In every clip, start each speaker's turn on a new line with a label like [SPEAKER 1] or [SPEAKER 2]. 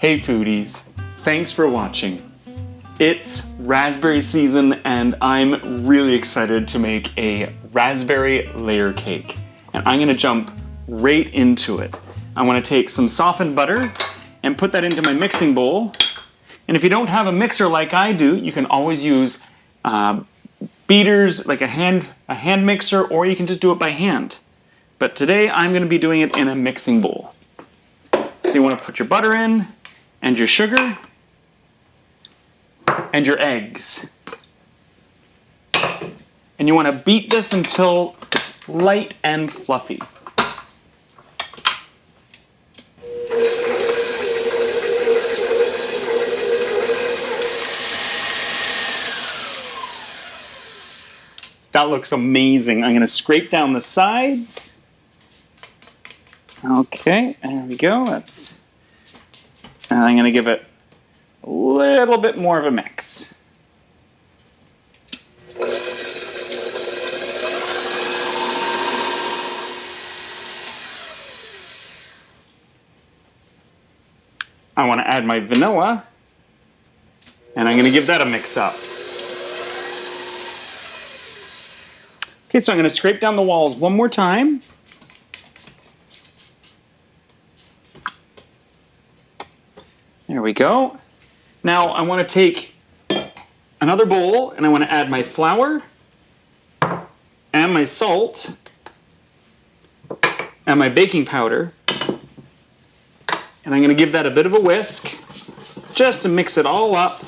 [SPEAKER 1] Hey foodies, thanks for watching. It's raspberry season and I'm really excited to make a raspberry layer cake. And I'm gonna jump right into it. I wanna take some softened butter and put that into my mixing bowl. And if you don't have a mixer like I do, you can always use beaters, like a hand mixer, or you can just do it by hand. But today I'm gonna be doing it in a mixing bowl. So you wanna put your butter in, and your sugar, and your eggs. And you want to beat this until it's light and fluffy. That looks amazing. I'm going to scrape down the sides. Okay, there we go. And I'm going to give it a little bit more of a mix. I want to add my vanilla, and I'm going to give that a mix up. Okay, so I'm going to scrape down the walls one more time. There we go. Now I want to take another bowl and I want to add my flour and my salt and my baking powder. And I'm going to give that a bit of a whisk just to mix it all up.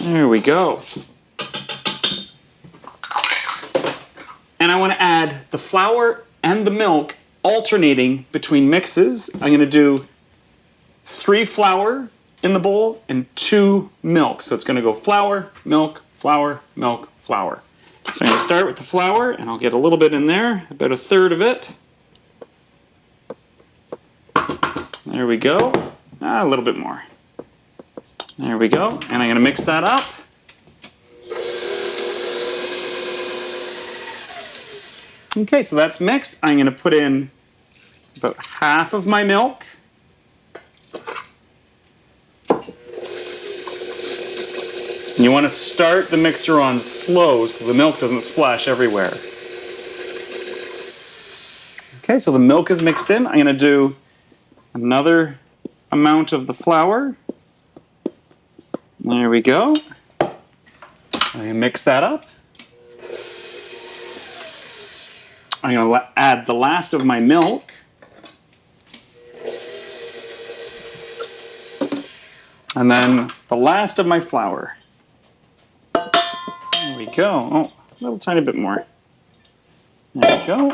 [SPEAKER 1] There we go. And I want to add the flour and the milk alternating between mixes. I'm going to do 3 flour in the bowl and 2 milk. So it's going to go flour, milk, flour, milk, flour. So I'm going to start with the flour, and I'll get a little bit in there, about 1/3 of it. There we go. A little bit more. There we go. And I'm going to mix that up. Okay, so that's mixed. I'm going to put in about half of my milk. And you want to start the mixer on slow so the milk doesn't splash everywhere. Okay, so the milk is mixed in. I'm going to do another amount of the flour. There we go. I mix that up. I'm going to add the last of my milk. And then the last of my flour. There we go. Oh, a little tiny bit more. There we go.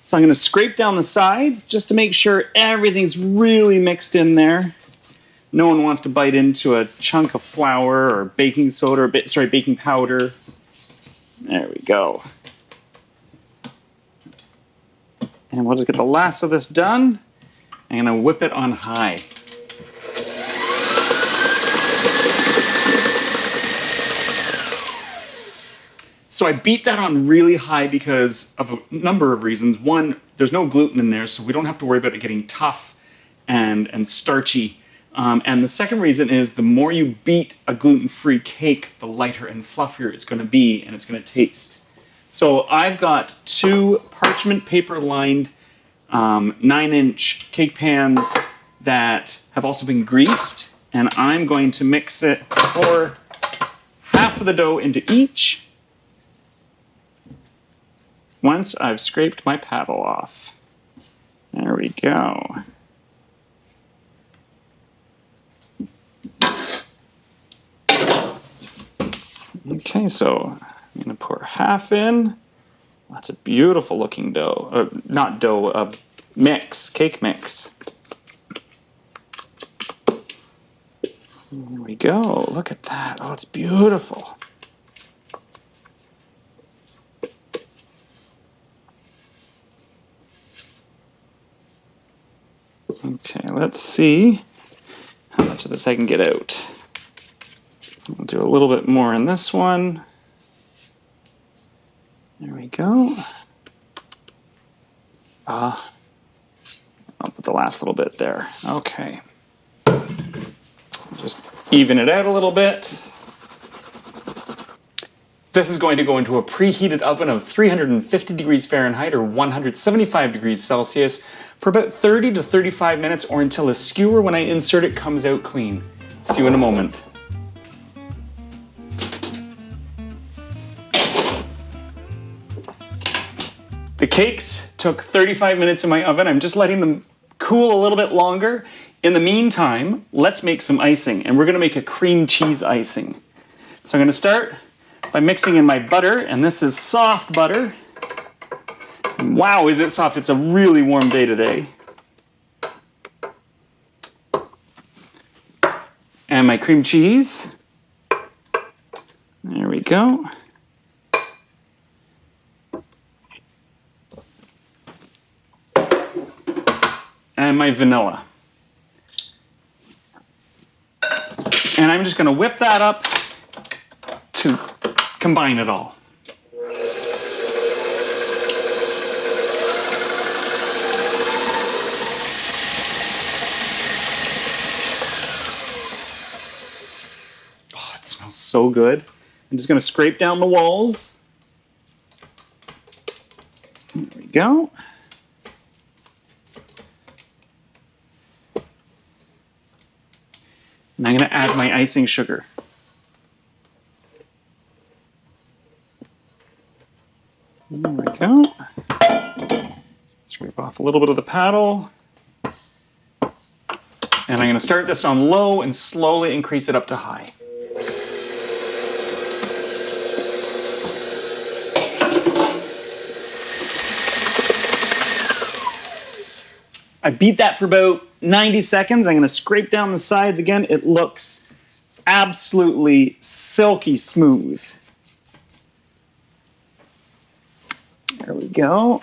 [SPEAKER 1] So I'm going to scrape down the sides just to make sure everything's really mixed in there. No one wants to bite into a chunk of flour or baking soda, or baking powder. There we go. And we'll just get the last of this done. I'm going to whip it on high. So I beat that on really high because of a number of reasons. One, there's no gluten in there, so we don't have to worry about it getting tough and starchy. And the second reason is the more you beat a gluten-free cake, the lighter and fluffier it's going to be and it's going to taste. So I've got 2 parchment paper lined 9-inch cake pans that have also been greased, and I'm going to mix it, pour half of the dough into each once I've scraped my paddle off. There we go. Okay, so I'm going to pour half in. That's a beautiful looking dough. Not dough, mix, cake mix. There we go. Look at that. Oh, it's beautiful. Okay, let's see how much of this I can get out. I'll do a little bit more in this one. There we go. I'll put the last little bit there. Okay. Just even it out a little bit. This is going to go into a preheated oven of 350 degrees Fahrenheit or 175 degrees Celsius for about 30 to 35 minutes or until the skewer when I insert it comes out clean. See you in a moment. The cakes took 35 minutes in my oven. I'm just letting them cool a little bit longer. In the meantime, let's make some icing, and we're gonna make a cream cheese icing. So I'm gonna start by mixing in my butter, and this is soft butter. Wow, is it soft? It's a really warm day today. And my cream cheese. There we go. And my vanilla. And I'm just going to whip that up to combine it all. Oh, it smells so good. I'm just going to scrape down the walls. There we go. And I'm going to add my icing sugar. There we go. Scrape off a little bit of the paddle. And I'm going to start this on low and slowly increase it up to high. I beat that for about 90 seconds. I'm going to scrape down the sides again. It looks absolutely silky smooth. There we go.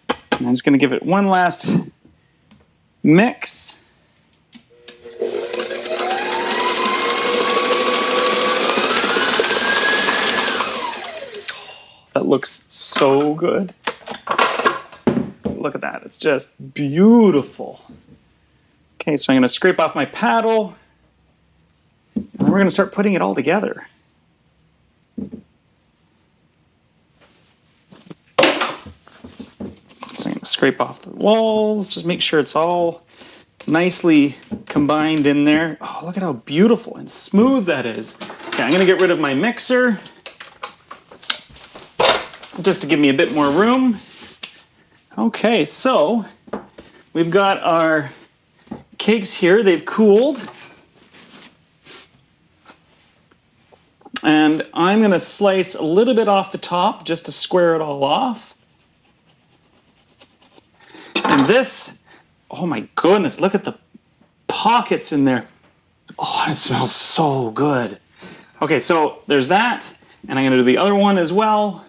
[SPEAKER 1] And I'm just going to give it one last mix. That looks so good. Look at that, it's just beautiful. Okay, so I'm gonna scrape off my paddle, and then we're gonna start putting it all together. So I'm gonna scrape off the walls, just make sure it's all nicely combined in there. Oh, look at how beautiful and smooth that is. Okay, I'm gonna get rid of my mixer, just to give me a bit more room. Okay, so we've got our cakes here. They've cooled. And I'm going to slice a little bit off the top just to square it all off. And this, oh my goodness, look at the pockets in there. Oh, it smells so good. Okay, so there's that. And I'm going to do the other one as well.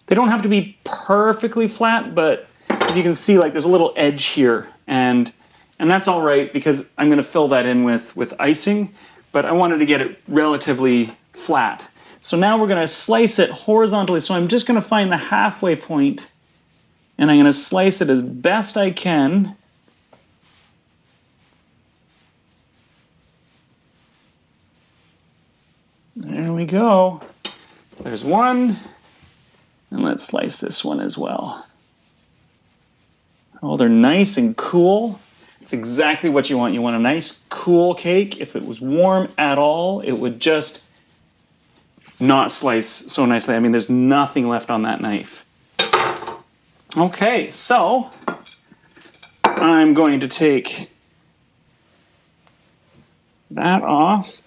[SPEAKER 1] They don't have to be perfectly flat, but as you can see, like there's a little edge here, and that's all right because I'm going to fill that in with icing, but I wanted to get it relatively flat. So now we're going to slice it horizontally. So I'm just going to find the halfway point, and I'm going to slice it as best I can. There we go. So there's one. And let's slice this one as well. Oh, they're nice and cool. It's exactly what you want. You want a nice, cool cake. If it was warm at all, it would just not slice so nicely. I mean, there's nothing left on that knife. Okay, so I'm going to take that off.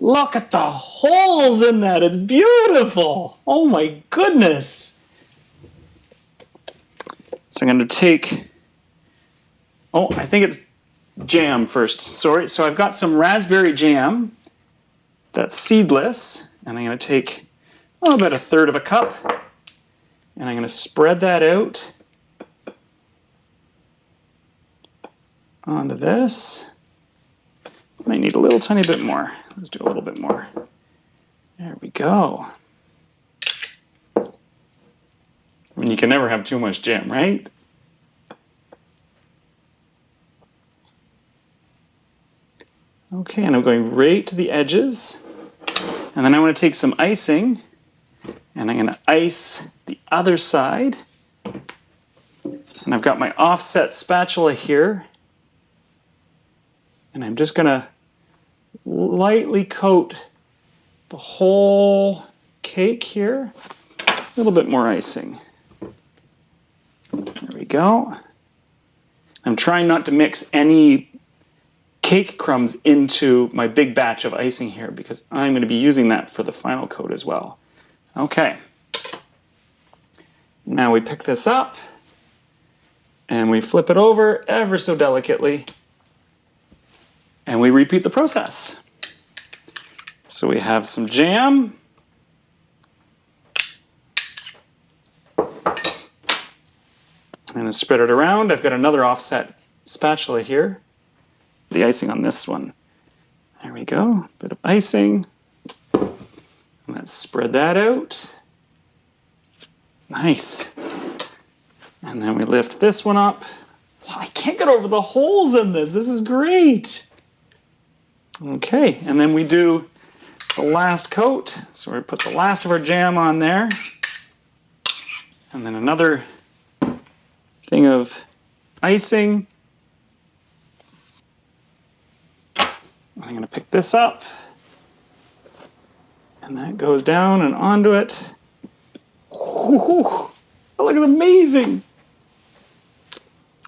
[SPEAKER 1] Look at the holes in that. It's beautiful. Oh my goodness. So I'm going to take, oh, I think it's jam first. Sorry. So I've got some raspberry jam that's seedless. And I'm going to take about 1/3 cup. And I'm going to spread that out onto this. Might need a little tiny bit more. Let's do a little bit more. There we go. I mean, you can never have too much jam, right? Okay, and I'm going right to the edges. And then I want to take some icing, and I'm going to ice the other side. And I've got my offset spatula here. And I'm just going to lightly coat the whole cake here. A little bit more icing. There we go. I'm trying not to mix any cake crumbs into my big batch of icing here because I'm going to be using that for the final coat as well. Okay. Now we pick this up and we flip it over ever so delicately and we repeat the process. So we have some jam. I'm going to spread it around. I've got another offset spatula here. The icing on this one. There we go. Bit of icing. Let's spread that out. Nice. And then we lift this one up. Well, I can't get over the holes in this. This is great. Okay, and then we do the last coat. So we put the last of our jam on there. And then another thing of icing. I'm going to pick this up. And that goes down and onto it. Ooh, that looks amazing.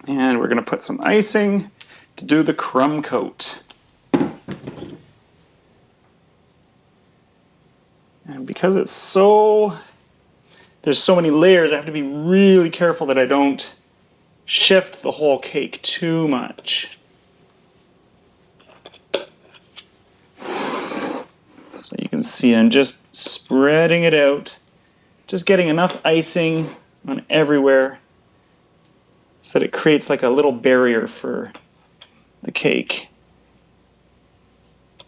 [SPEAKER 1] And we're going to put some icing to do the crumb coat. And because it's there's so many layers, I have to be really careful that I don't shift the whole cake too much. So you can see I'm just spreading it out, just getting enough icing on everywhere so that it creates like a little barrier for the cake.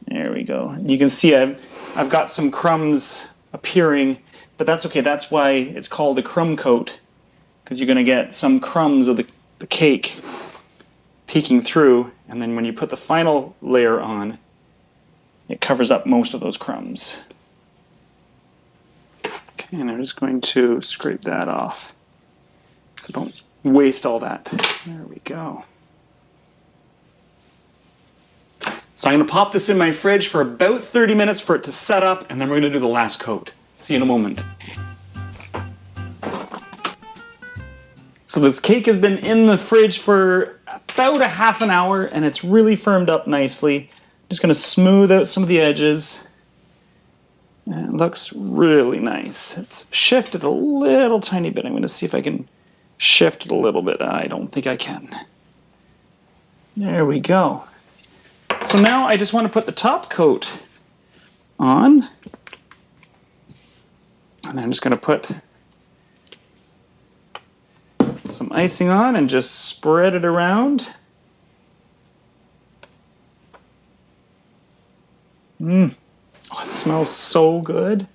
[SPEAKER 1] There we go. And you can see I've got some crumbs appearing, but that's okay. That's why it's called a crumb coat, because you're going to get some crumbs of the cake peeking through, and then when you put the final layer on, it covers up most of those crumbs. Okay, and I'm just going to scrape that off so don't waste all that. There we go. So I'm going to pop this in my fridge for about 30 minutes for it to set up, and then we're going to do the last coat. See you in a moment. So this cake has been in the fridge for about a half an hour, and it's really firmed up nicely. Just going to smooth out some of the edges. And it looks really nice. It's shifted a little tiny bit. I'm going to see if I can shift it a little bit. I don't think I can. There we go. So now I just want to put the top coat on. And I'm just going to put some icing on and just spread it around. Oh, it smells so good.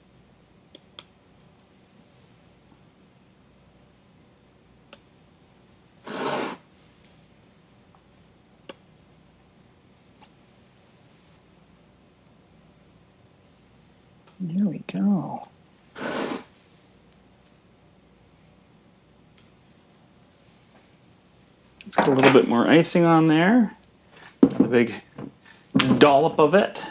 [SPEAKER 1] There we go. Let's get a little bit more icing on there. A big dollop of it.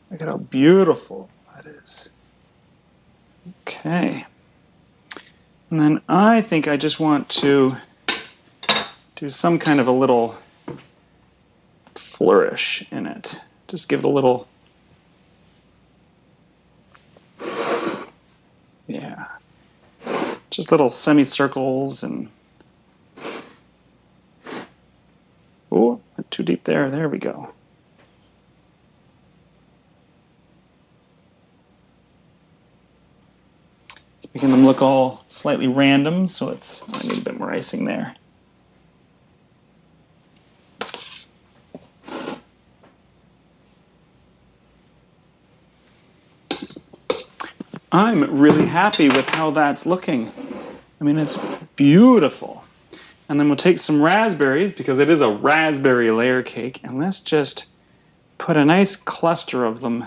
[SPEAKER 1] Look at how beautiful that is. Okay. And then I think I just want to do some kind of a little flourish in it. Just give it a little, yeah, just little semicircles and, oh, not too deep there. There we go. Making them look all slightly random, so I need a bit more icing there. I'm really happy with how that's looking. I mean, it's beautiful. And then we'll take some raspberries, because it is a raspberry layer cake, and let's just put a nice cluster of them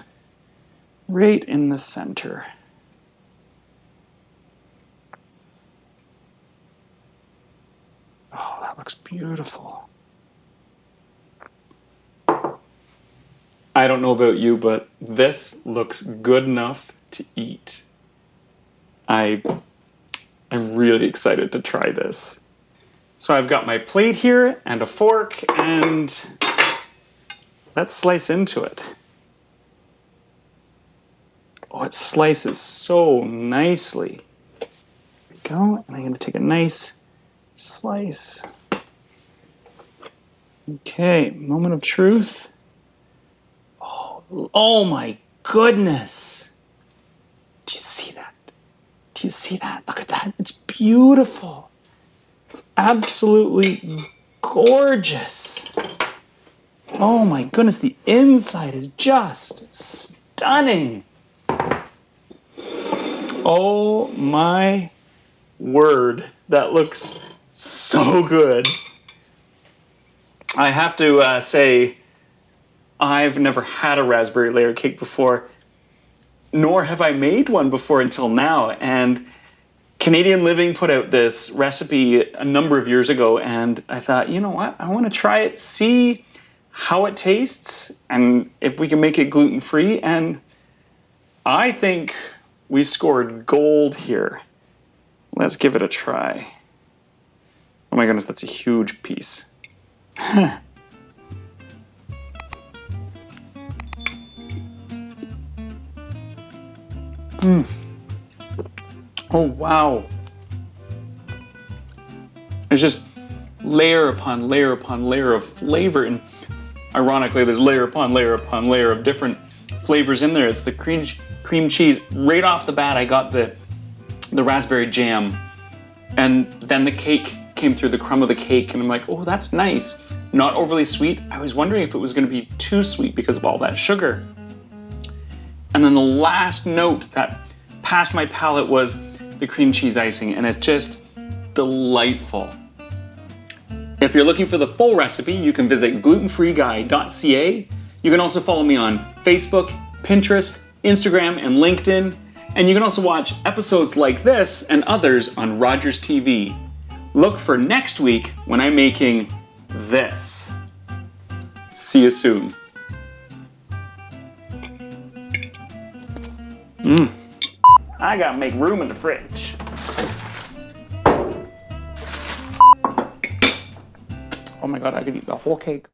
[SPEAKER 1] right in the center. Oh, that looks beautiful. I don't know about you, but this looks good enough to eat. I'm really excited to try this. So I've got my plate here and a fork, and let's slice into it. Oh, it slices so nicely. There we go, and I'm going to take a nice slice. Okay, moment of truth. Oh my goodness! Do you see that? Do you see that? Look at that. It's beautiful. It's absolutely gorgeous. Oh my goodness, the inside is just stunning. Oh my word, that looks so good. I have to say, I've never had a raspberry layer cake before, nor have I made one before until now. And Canadian Living put out this recipe a number of years ago, and I thought, you know what, I want to try it, see how it tastes, and if we can make it gluten-free. And I think we scored gold here. Let's give it a try. Oh my goodness, that's a huge piece. Oh wow. It's just layer upon layer upon layer of flavor, and ironically there's layer upon layer upon layer of different flavors in there. It's the cream cheese. Right off the bat I got the raspberry jam, and then the cake came through, the crumb of the cake, and I'm like, oh, that's nice. Not overly sweet. I was wondering if it was going to be too sweet because of all that sugar. And then the last note that passed my palate was the cream cheese icing, and it's just delightful. If you're looking for the full recipe, you can visit glutenfreeguy.ca. You can also follow me on Facebook, Pinterest, Instagram, and LinkedIn. And you can also watch episodes like this and others on Rogers TV. Look for next week when I'm making this. See you soon. I gotta make room in the fridge. Oh my God, I could eat the whole cake.